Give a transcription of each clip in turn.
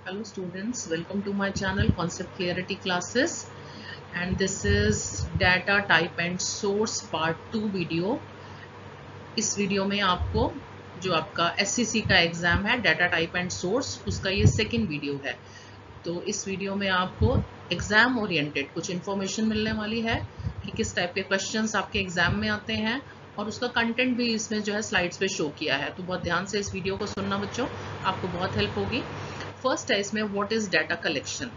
Hello students, welcome to my channel Concept Clarity Classes, and this is Data Type and Source Part 2 video. इस video में आपको जो आपका SCC का exam है डाटा टाइप एंड सोर्स, उसका ये सेकंड वीडियो है। तो इस वीडियो में आपको एग्जाम ओरिएंटेड कुछ इन्फॉर्मेशन मिलने वाली है कि किस टाइप के क्वेश्चंस आपके एग्जाम में आते हैं, और उसका कंटेंट भी इसमें जो है स्लाइड्स पे शो किया है। तो बहुत ध्यान से इस वीडियो को सुनना बच्चों, आपको बहुत हेल्प होगी। फर्स्ट है इसमें what is data collection.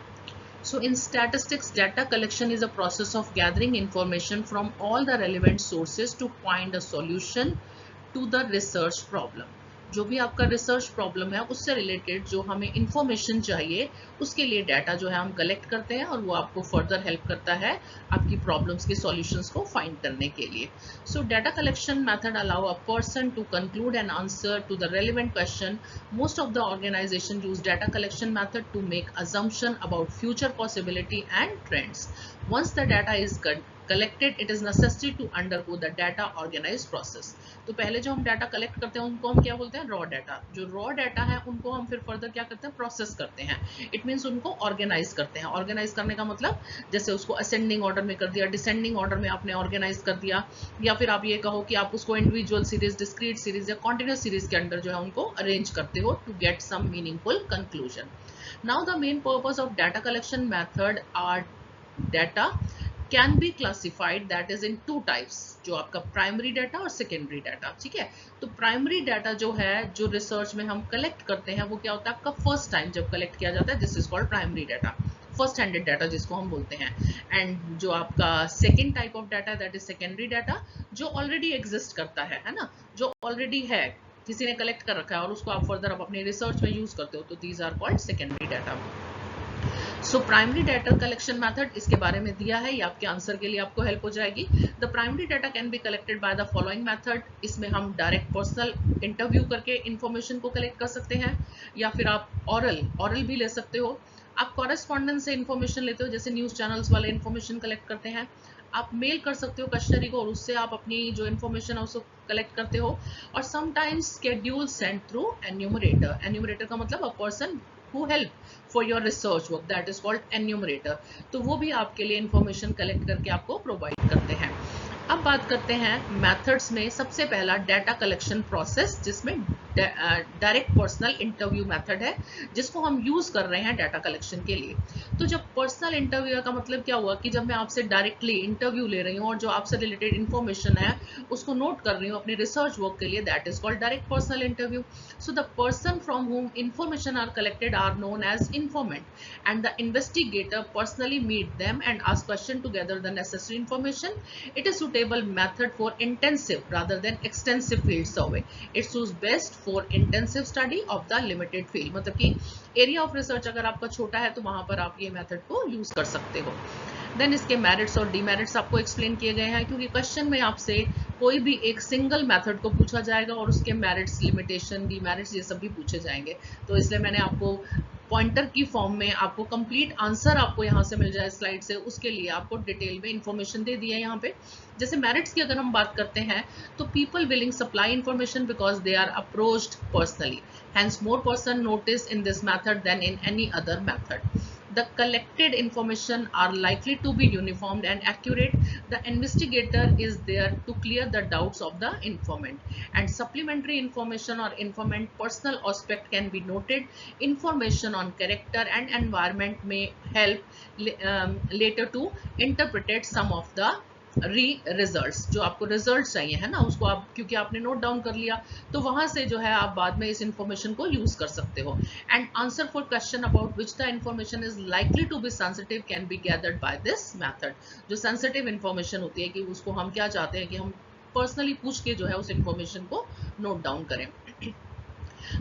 So in statistics, data collection is a process of gathering information from all the relevant sources to find a solution to the research problem. जो भी आपका रिसर्च प्रॉब्लम है उससे related जो हमें information चाहिए, उसके लिए डाटा जो है हम कलेक्ट करते हैं, और वो आपको फर्दर हेल्प करता है आपकी प्रॉब्लम्स के सॉल्यूशंस को फाइंड करने के लिए। So data collection method allow a person to conclude an answer to the relevant question. Most of the organization use data collection method to make assumption about future possibility and trends. Once the data is collected, it is necessary to undergo the data organized process. तो पहले जो हम data collect करते हैं उनको हम क्या बोलते हैं, रॉ डाटा। जो रॉ डाटा है उनको हम फिर फर्दर क्या करते हैं, प्रोसेस करते हैं। इट मीन्स उनको ऑर्गेनाइज करते हैं। ऑर्गेनाइज करने का मतलब जैसे उसको असेंडिंग ऑर्डर में कर दिया, डिसेंडिंग ऑर्डर में आपने ऑर्गेनाइज कर दिया, या फिर आप ये कहो कि आप उसको इंडिविजुअल सीरीज, डिस्क्रीट सीरीज या कॉन्टिन्यूस सीरीज के अंदर जो है उनको अरेंज करते हो to get some meaningful conclusion. Now the main purpose of data collection method are data can be classified that is in two types, जो आपका प्राइमरी डाटा और सेकेंडरी डाटा। ठीक है, तो प्राइमरी डाटा जो है, जो रिसर्च में हम कलेक्ट करते हैं, वो क्या होता है आपका फर्स्ट टाइम जब कलेक्ट किया जाता है, this is called primary data, first handed data जिसको हम बोलते हैं। एंड जो आपका second type of data that is secondary data, जो ऑलरेडी एग्जिस्ट करता है ना, जो ऑलरेडी है, किसी ने कलेक्ट कर रखा है और उसको आप फर्दर आप अपने रिसर्च में यूज करते हो, तो these are called secondary data. So primary data collection method, इसके बारे में दिया है, ये आपके आंसर के लिए आपको हेल्प हो जाएगी। The primary data can be collected by the following method. इसमें हम डायरेक्ट पर्सनल इंटरव्यू करके इंफॉर्मेशन को कलेक्ट कर सकते हैं, या फिर आप ऑरल भी ले सकते हो। आप कॉरेस्पॉन्डेंस से इंफॉर्मेशन लेते हो, जैसे न्यूज चैनल्स वाले इंफॉर्मेशन कलेक्ट करते हैं। आप मेल कर सकते हो क्वेश्चनरी को, और उससे आप अपनी जो इन्फॉर्मेशन है उसको कलेक्ट करते हो। और sometimes schedule send through enumerator. Enumerator का मतलब a person who help for your research work, that is called enumerator। तो वो भी आपके लिए इंफॉर्मेशन कलेक्ट करके आपको प्रोवाइड करते हैं। अब बात करते हैं मेथड्स में। सबसे पहला डाटा कलेक्शन प्रोसेस, जिसमें डायरेक्ट पर्सनल इंटरव्यू मेथड है, जिसको हम यूज कर रहे हैं डाटा कलेक्शन के लिए। तो जब पर्सनल इंटरव्यू का मतलब क्या हुआ कि जब मैं आपसे डायरेक्टली इंटरव्यू ले रही हूँ और जो आपसे रिलेटेड इंफॉर्मेशन है उसको नोट कर रही हूँ अपने रिसर्च वर्क के लिए, that is called direct personal interview. So the person from whom information are collected are known as informant, and the investigator personally meet them and ask question to gather the necessary information. It is suitable method for intensive rather than extensive field survey. It suits best for intensive study of the limited field। मतलब कि area of research अगर आपका छोटा है तो वहां पर आप ये मेथड को यूज कर सकते हो। देन इसके मेरिट्स और डीमेरिट्स आपको एक्सप्लेन किए गए हैं, क्योंकि क्वेश्चन में आपसे कोई भी एक सिंगल मेथड को पूछा जाएगा और उसके मेरिट्स, लिमिटेशन, डीमेरिट्स ये सब भी पूछे जाएंगे। तो इसलिए मैंने आपको पॉइंटर की फॉर्म में आपको कंप्लीट आंसर आपको यहाँ से मिल जाए स्लाइड से, उसके लिए आपको डिटेल में इंफॉर्मेशन दे दी है यहाँ पे। जैसे मेरिट्स की अगर हम बात करते हैं तो people willing supply information because they are approached personally, hence more person notice in this method then in any other method. The collected information are likely to be uniform and accurate. The investigator is there to clear the doubts of the informant, and supplementary information or informant personal aspect can be noted. Information on character and environment may help later to interpret some of the results. जो आपको result चाहिए है ना, उसको आप क्योंकि आपने note down कर लिया, तो वहां से जो है आप बाद में इस इंफॉर्मेशन को यूज कर सकते हो। And answer for question about which the information is likely to be sensitive can be gathered by this method. जो सेंसिटिव इंफॉर्मेशन होती है कि उसको हम क्या चाहते हैं कि हम पर्सनली पूछ के जो है उस इंफॉर्मेशन को नोट डाउन करें।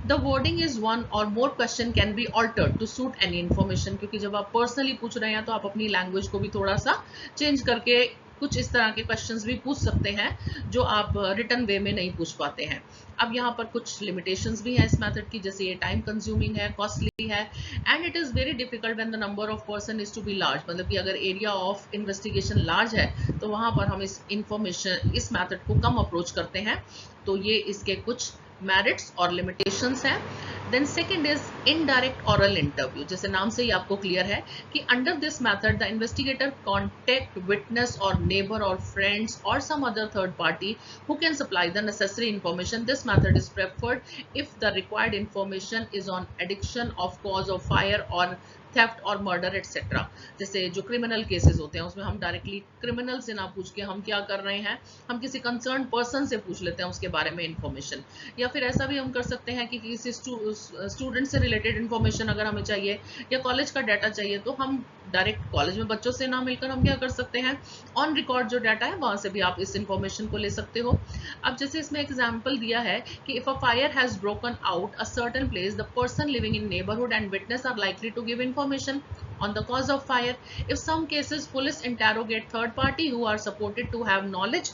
The wording is one or more question can be altered to suit any information, क्योंकि जब आप पर्सनली पूछ रहे हैं तो आप अपनी लैंग्वेज को भी थोड़ा सा चेंज करके कुछ इस तरह के क्वेश्चंस भी पूछ सकते हैं जो आप रिटन वे में नहीं पूछ पाते हैं। अब यहाँ पर कुछ लिमिटेशंस भी हैं इस मेथड की, जैसे ये टाइम कंज्यूमिंग है, कॉस्टली है, and it is very difficult when the number of person is to be large. मतलब कि अगर एरिया ऑफ इन्वेस्टिगेशन लार्ज है तो वहां पर हम इस इंफॉर्मेशन, इस मेथड को कम अप्रोच करते हैं। तो ये इसके कुछ मेरिट्स और लिमिटेशंस हैं। Then second is indirect oral interview. जैसे नाम से ही आपको क्लियर है कि under this method the investigator contact witness और नेबर और फ्रेंड्स और some other third party who can supply the necessary information. This method is preferred if the required information is on addiction of cause of fire or theft और murder etcetera. जैसे जो criminal cases होते हैं उसमें हम directly criminal से ना पूछ के हम क्या कर रहे हैं, हम किसी कंसर्न पर्सन से पूछ लेते हैं उसके बारे में इंफॉर्मेशन। या फिर ऐसा भी हम कर सकते हैं कि किसी स्टूडेंट से रिलेटेड इंफॉर्मेशन अगर हमें चाहिए या कॉलेज का डाटा चाहिए तो हम डायरेक्ट कॉलेज में बच्चों से ना मिलकर हम क्या कर सकते हैं, ऑन रिकॉर्ड जो डाटा है वहां से भी आप इस इंफॉर्मेशन को ले सकते हो। अब जैसे इसमें एग्जांपल दिया है कि if a fire has broken out a certain place the person living in neighbourhood and witness are likely to give information on the cause of fire. If some cases police interrogate third party who are supported to have knowledge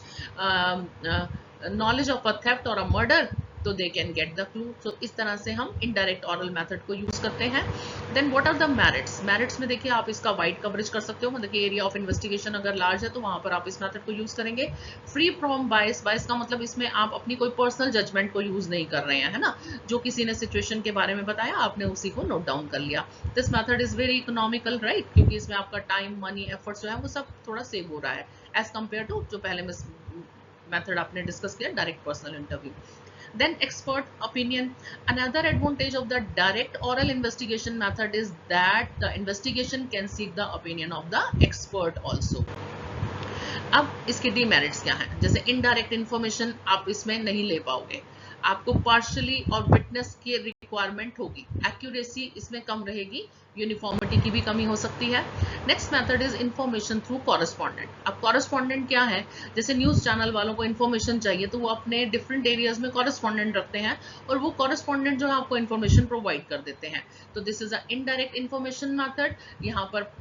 of a theft or a murder, तो they can get the clue. So इस तरह से हम indirect oral method को use करते हैं। Then what are the merits? Merits में देखिए आप इसका वाइड कवरेज कर सकते हो, मतलब कि एरिया ऑफ इन्वेस्टिगेशन अगर लार्ज है तो वहां पर आप इस मेथड को यूज करेंगे। फ्री फ्रॉम बायस, बायस का मतलब इसमें आप अपनी कोई पर्सनल जजमेंट को यूज नहीं कर रहे हैं, है ना, जो किसी ने सिचुएशन के बारे में बताया आपने उसी को नोट डाउन कर लिया। This method is very economical, right, क्योंकि इसमें आपका टाइम, मनी, एफर्ट्स जो है वो सब थोड़ा सेव हो रहा है एज कम्पेयर टू जो पहले मेथड आपने डिस्कस किया, direct personal interview. Then expert opinion. Another advantage of the direct oral investigation method is that the investigation can seek the opinion of the expert also. अब इसके demerits क्या हैं? जैसे indirect information आप इसमें नहीं ले पाओगे, आपको पार्शली और विटनेस की रिक्वायरमेंट होगी, एक्यूरेसी इसमें कम रहेगी, यूनिफॉर्मिटी की भी कमी हो सकती है। Next method is information through correspondent. अब कॉरेस्पॉन्डेंट क्या है? जैसे न्यूज चैनल वालों को इंफॉर्मेशन चाहिए तो वो अपने डिफरेंट एरियाज में कॉरेस्पॉन्डेंट रखते हैं और वो कॉरेस्पॉन्डेंट जो है आपको इंफॉर्मेशन प्रोवाइड कर देते हैं। तो this is a indirect information method. यहाँ पर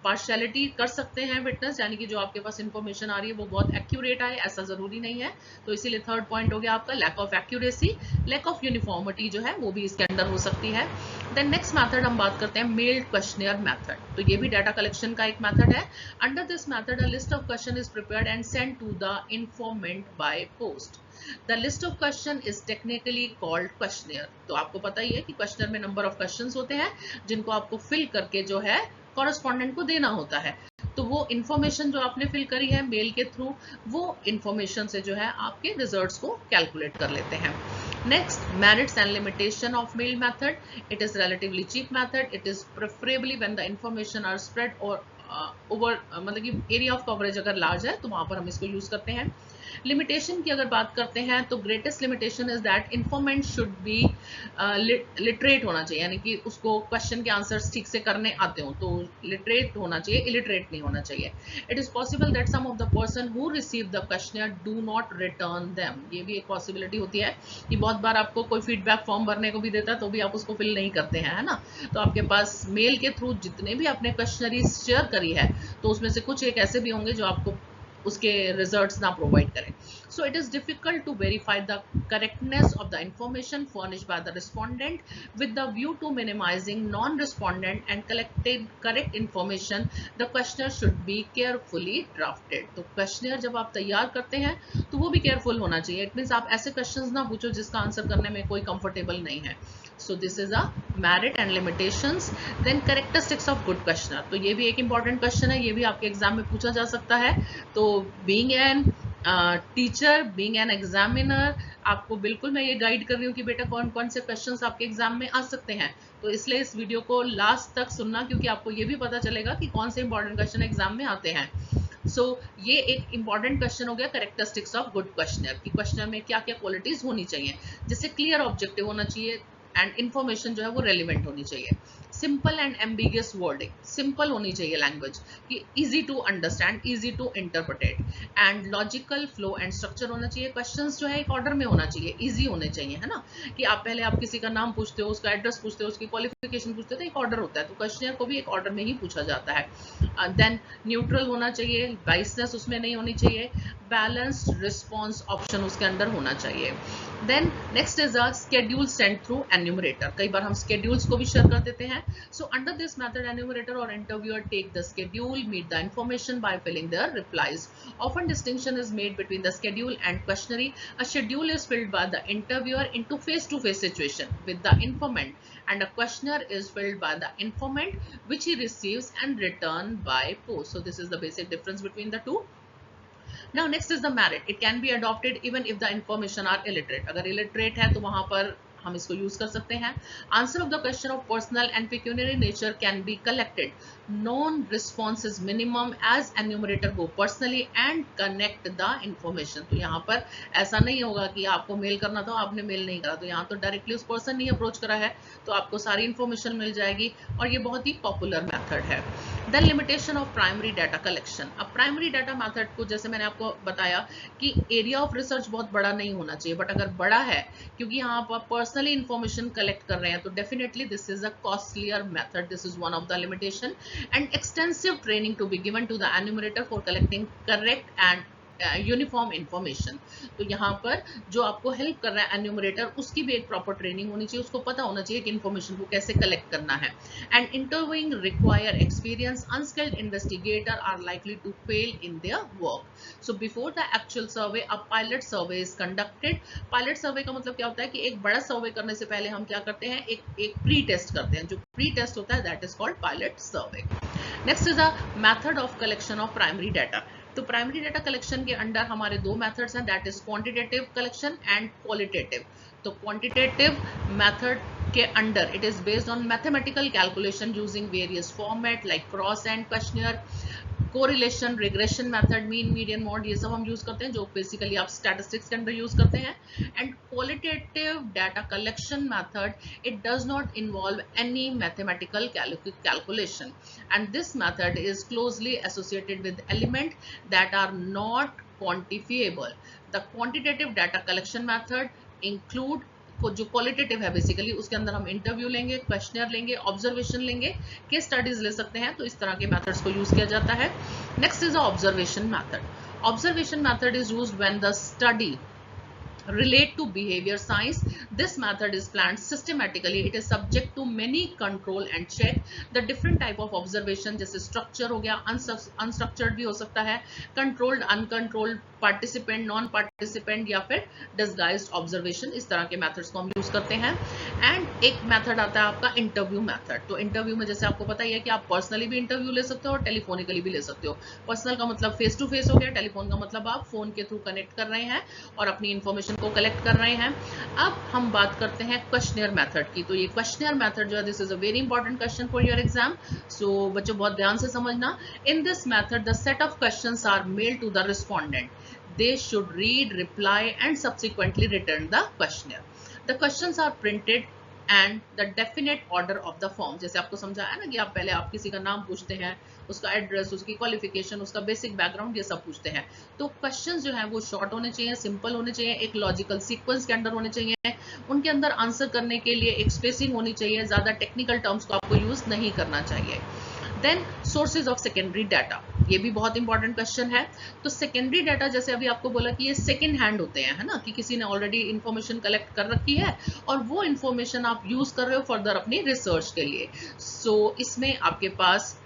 पार्शियलिटी कर सकते हैं विटनेस, यानी कि जो आपके पास इंफॉर्मेशन आ रही है वो बहुत एक्यूरेट आए, ऐसा जरूरी नहीं है। तो इसीलिए थर्ड पॉइंट हो गया आपका lack of accuracy, lack of uniformity जो है वो भी इसके अंदर हो सकती है। देन नेक्स्ट मेथड हम बात करते हैं मेल्ड क्वेश्चनियर मेथड। तो ये भी डाटा कलेक्शन का एक मेथड है। Under this method a list of question is prepared and send to the informant by post. The list of question is technically called questionnaire. तो आपको पता ही है कि क्वेश्चनर में नंबर ऑफ क्वेश्चंस होते हैं जिनको आपको फिल करके जो है कॉरेस्पॉन्डेंट को देना होता है। तो वो इंफॉर्मेशन जो आपने फिल करी है मेल के थ्रू, वो इंफॉर्मेशन से जो है आपके रिजल्ट्स को कैलकुलेट कर लेते हैं। Next, merits and limitation of mail method. It is relatively cheap method. It is preferably when the information are spread all over, मतलब कि एरिया ऑफ कवरेज अगर लार्ज है तो वहां पर हम इसको यूज करते हैं। लिमिटेशन की अगर बात करते हैं तो greatest limitation is that informant should be literate होना चाहिए, यानी कि उसको क्वेश्चन के आंसर्स ठीक से करने आते हो, तो लिटरेट होना चाहिए, इलिटरेट नहीं होना चाहिए। It is possible that some of the person who receive the questionnaire do not return them. ये भी एक पॉसिबिलिटी होती है कि बहुत बार आपको कोई फीडबैक फॉर्म भरने को भी देता है तो भी आप उसको फिल नहीं करते हैं, है ना। तो आपके पास मेल के थ्रू जितने भी आपने क्वेश्चनरी शेयर करी है तो उसमें से कुछ एक ऐसे भी होंगे जो आपको उसके रिजल्ट्स ना प्रोवाइड करें। So it is difficult to verify the correctness of the information furnished by the respondent. With the view to minimizing non-respondent and collected correct information, the questionnaire should be carefully drafted. तो questionnaire जब आप तैयार करते हैं तो वो भी careful होना चाहिए। It means आप ऐसे questions ना पूछो जिसका आंसर करने में कोई comfortable नहीं है। So this is a merit and limitations. Then characteristics of good questioner. तो ये भी एक important question है, ये भी आपके एग्जाम में पूछा जा सकता है। तो being an teacher, being an examiner, आपको बिल्कुल मैं ये गाइड कर रही हूँ कि बेटा कौन कौन से क्वेश्चंस आपके एग्जाम में आ सकते हैं। तो इसलिए इस वीडियो को लास्ट तक सुनना, क्योंकि आपको ये भी पता चलेगा कि कौन से इंपॉर्टेंट क्वेश्चन एग्जाम में आते हैं। ये एक इंपॉर्टेंट क्वेश्चन हो गया कैरेक्टरिस्टिक्स ऑफ गुड क्वेश्चनर, कि क्वेश्चनर में क्या क्या क्वालिटीज होनी चाहिए। जैसे क्लियर ऑब्जेक्टिव होना चाहिए एंड इन्फॉर्मेशन जो है वो रेलिवेंट होनी चाहिए। Simple and ambiguous wording, simple होनी चाहिए लैंग्वेज, कि easy to understand, easy to interpret, and logical flow and structure होना चाहिए। क्वेश्चंस जो है एक ऑर्डर में होना चाहिए, इजी होने चाहिए, है ना, कि आप पहले आप किसी का नाम पूछते हो, उसका एड्रेस पूछते हो, उसकी क्वालिफिकेशन पूछते हो, तो एक ऑर्डर होता है। तो क्वेश्चनर को भी एक ऑर्डर में ही पूछा जाता है। देन न्यूट्रल होना चाहिए, बाइसनेस उसमें नहीं होनी चाहिए, बैलेंस्ड रिस्पॉन्स ऑप्शन उसके अंदर होना चाहिए। Then next is a schedule send through enumerator, कई बार हम स्केड्यूल्स को भी शेयर कर देते हैं. So under this method enumerator or interviewer take the schedule, meet the information by filling their replies. Often distinction is made between the schedule and questionnaire. A schedule is filled by the interviewer into face-to-face situation with the informant, and a questionnaire is filled by the informant which he receives and returned by post. So this is the basic difference between the two. Now next is the merit. It can be adopted even if the information are illiterate. अगर illiterate है तो वहाँ पर हम इसको use कर सकते हैं. Answer of the question of personal and pecuniary nature can be collected. Non response is minimum as enumerator go personally and connect the information. तो यहाँ पर ऐसा नहीं होगा कि आपको मेल करना था आपने मेल नहीं करा, तो यहाँ तो डायरेक्टली उस पर्सन ने अप्रोच करा है तो आपको सारी इंफॉर्मेशन मिल जाएगी और ये बहुत ही पॉपुलर मेथड है. Then limitation of primary data collection. अब प्राइमरी डाटा मेथड को जैसे मैंने आपको बताया कि एरिया ऑफ रिसर्च बहुत बड़ा नहीं होना चाहिए, बट अगर बड़ा है क्योंकि यहाँ पर पर्सनली इंफॉर्मेशन कलेक्ट कर रहे हैं तो definitely this is a costlier method. This is one of the limitation and extensive training to be given to the enumerator for collecting correct and uniform information. तो यहाँ पर जो आपको हेल्प कर रहा है एन्यूमरेटर उसकी भी एक प्रॉपर ट्रेनिंग होनी चाहिए, उसको पता होना चाहिए कि इंफॉर्मेशन को कैसे कलेक्ट करना है. And interviewing require experience. Unskilled investigator are likely to fail in their work. So before the actual survey a pilot survey is conducted. Pilot survey का मतलब क्या होता है कि एक बड़ा सर्वे करने से पहले हम क्या करते हैं, एक प्री टेस्ट करते हैं. जो प्री टेस्ट होता है that is called pilot survey. Next is a method of collection of primary data. तो प्राइमरी डाटा कलेक्शन के अंडर हमारे दो मेथड्स हैं, that is quantitative collection and qualitative. तो क्वांटिटेटिव मेथड के under it is based on mathematical calculation using various format like cross and questionnaire, correlation, regression method, mean, median, mod, ये सब हम use करते हैं जो बेसिकली आप स्टैटिस्टिक्स के अंदर यूज करते हैं. And qualitative data collection method, it does not involve any mathematical calculation and this method is closely associated with elements that are not quantifiable. The quantitative data collection method include जो qualitative है basically उसके अंदर हम interview लेंगे, questionnaire लेंगे, observation लेंगे, case studies ले सकते हैं. तो इस तरह के मेथड्स को यूज किया जाता है. Next is observation method. Observation method is used when the study relate to behavior science. This method is planned systematically. It is subject to many control and check. The different type of observation जैसे structure हो गया, unstructured भी हो सकता है, controlled, uncontrolled, participant, non participant या फिर disguised observation. इस तरह के methods को हम यूज करते हैं. एंड एक मेथड आता है आपका इंटरव्यू मेथड. तो इंटरव्यू में जैसे आपको पता ही है कि आप पर्सनली भी इंटरव्यू ले सकते हो और टेलीफोनिकली भी ले सकते हो. पर्सनल का मतलब फेस टू फेस हो गया, टेलीफोन का मतलब आप फोन के थ्रू कनेक्ट कर रहे हैं और अपनी इंफॉर्मेशन को कलेक्ट कर रहे हैं. अब हम बात करते हैं क्वेश्चनियर मेथड की. तो ये क्वेश्चनियर मेथड जो है this is a very important question for your exam. So बच्चों बहुत ध्यान से समझना. In this method the set of questions are mailed to the respondent. They should read, reply and subsequently return the questionnaire. The questions are printed and the definite order of the form. जैसे आपको समझाया ना कि आप पहले आप किसी का नाम पूछते हैं, उसका एड्रेस, उसकी क्वालिफिकेशन, उसका बेसिक बैकग्राउंड, ये सब पूछते हैं. तो क्वेश्चंस जो हैं वो शॉर्ट होने चाहिए, सिंपल होने चाहिए, एक लॉजिकल सीक्वेंस के अंदर होने चाहिए. उनके अंदर आंसर करने के लिए एक स्पेसिंग होनी चाहिए, ज्यादा टेक्निकल टर्म्स को आपको यूज नहीं करना चाहिए. Then sources of secondary data, ये भी बहुत इंपॉर्टेंट क्वेश्चन है. तो सेकेंडरी डाटा जैसे अभी आपको बोला कि ये सेकेंड हैंड होते हैं, है ना, कि किसी ने ऑलरेडी इंफॉर्मेशन कलेक्ट कर रखी है और वो इंफॉर्मेशन आप यूज कर रहे हो फर्दर अपनी रिसर्च के लिए. सो इसमें आपके पास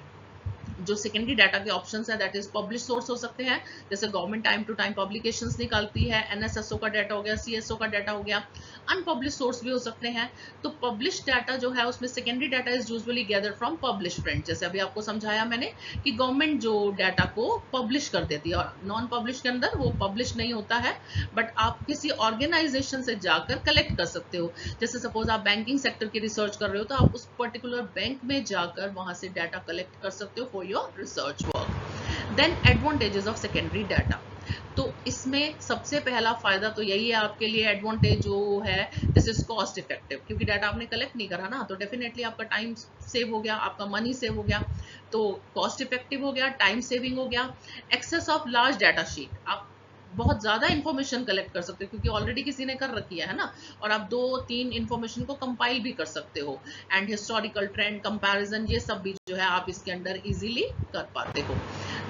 जो सेकेंडरी डाटा के ऑप्शंस हैं दैट इज पब्लिश सोर्स हो सकते हैं, जैसे government time to time publications निकालती है, एनएसएसओ का डाटा हो गया, सीएसओ का डाटा हो गया. अनपब्लिश सोर्स भी हो सकते हैं. तो पब्लिश डाटा जो है उसमें secondary data is usually gather from publish print. जैसे अभी आपको समझाया मैंने कि गवर्नमेंट जो डाटा को पब्लिश कर देती है और नॉन पब्लिश के अंदर वो पब्लिश नहीं होता है, बट आप किसी ऑर्गेनाइजेशन से जाकर कलेक्ट कर सकते हो. जैसे सपोज आप बैंकिंग सेक्टर की रिसर्च कर रहे हो तो आप उस पर्टिकुलर बैंक में जाकर वहां से डाटा कलेक्ट कर सकते हो for your research work. Then advantages of secondary data. तो इसमें सबसे पहला फायदा तो यही है आपके लिए, एडवांटेज जो है दिस इज कॉस्ट इफेक्टिव, क्योंकि डाटा आपने कलेक्ट नहीं करा ना, तो डेफिनेटली आपका टाइम सेव हो गया, आपका मनी सेव हो गया, तो कॉस्ट इफेक्टिव हो गया, टाइम सेविंग हो गया. Access of large data sheet, आप बहुत ज्यादा इंफॉर्मेशन कलेक्ट कर सकते हो क्योंकि ऑलरेडी किसी ने कर रखी है ना, और आप 2-3 इंफॉर्मेशन को कंपाइल भी कर सकते हो. एंड हिस्टोरिकल ट्रेंड कंपैरिजन ये सब भी जो है आप इसके अंदर इजीली कर पाते हो.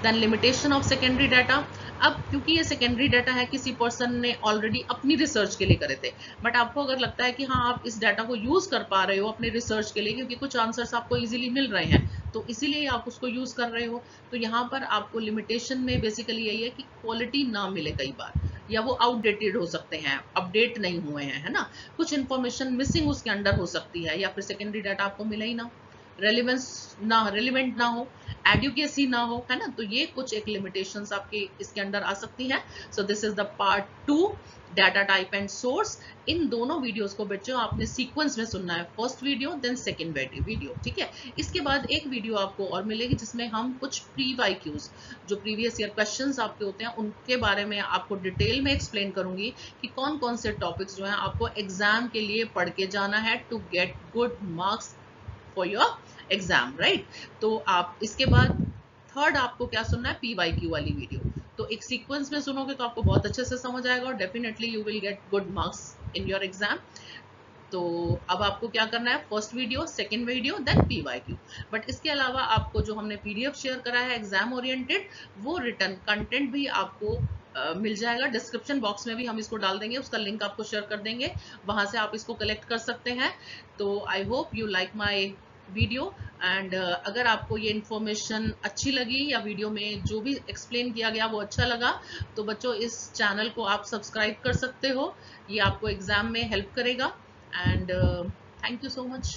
Then limitation of secondary data. अब क्योंकि ये सेकेंडरी डाटा है, किसी पर्सन ने ऑलरेडी अपनी रिसर्च के लिए करे थे, बट आपको अगर लगता है कि हाँ आप इस डाटा को यूज कर पा रहे हो अपने रिसर्च के लिए, क्योंकि कुछ आंसर्स आपको इजीली मिल रहे हैं तो इसीलिए आप उसको यूज कर रहे हो, तो यहाँ पर आपको लिमिटेशन में बेसिकली यही है कि क्वालिटी ना मिले कई बार, या वो आउटडेटेड हो सकते हैं, अपडेट नहीं हुए हैं, है ना, कुछ इन्फॉर्मेशन मिसिंग उसके अंदर हो सकती है, या फिर सेकेंडरी डाटा आपको मिला ही ना, रेलिवेंट ना हो, एडुकेसी ना हो, है ना, तो ये कुछ एक लिमिटेशंस आपके इसके अंदर आ सकती है। So this is the part 2 data type and source. इन दोनों वीडियोस को बच्चों आपने सीक्वेंस में सुनना है, first video then second video, ठीक है। इसके बाद एक वीडियो आपको और मिलेगी जिसमें हम कुछ प्री वाई क्यूज, जो प्रीवियस ईयर क्वेश्चंस आपके होते हैं, उनके बारे में आपको डिटेल में एक्सप्लेन करूंगी कि कौन कौन से टॉपिक्स जो हैं आपको एग्जाम के लिए पढ़ के जाना है to get good marks for your exam, right. तो आप इसके बाद थर्ड आपको क्या सुनना है, PYQ वाली वीडियो। तो एक सीक्वेंस में सुनोगे तो आपको बहुत अच्छे से समझ आएगा और definitely you will get good marks in your exam. तो अब आपको क्या करना है, first video, second video, then PYQ। But इसके अलावा आपको जो हमने PDF शेयर करा है एग्जाम ओरिएंटेड, वो रिटर्न कंटेंट भी आपको मिल जाएगा। डिस्क्रिप्शन बॉक्स में भी हम इसको डाल देंगे, उसका लिंक आपको शेयर कर देंगे, वहां से आप इसको कलेक्ट कर सकते हैं। तो I hope you like my video and अगर आपको ये इन्फॉर्मेशन अच्छी लगी या वीडियो में जो भी एक्सप्लेन किया गया वो अच्छा लगा, तो बच्चों इस चैनल को आप सब्सक्राइब कर सकते हो, ये आपको एग्जाम में हेल्प करेगा। And thank you so much.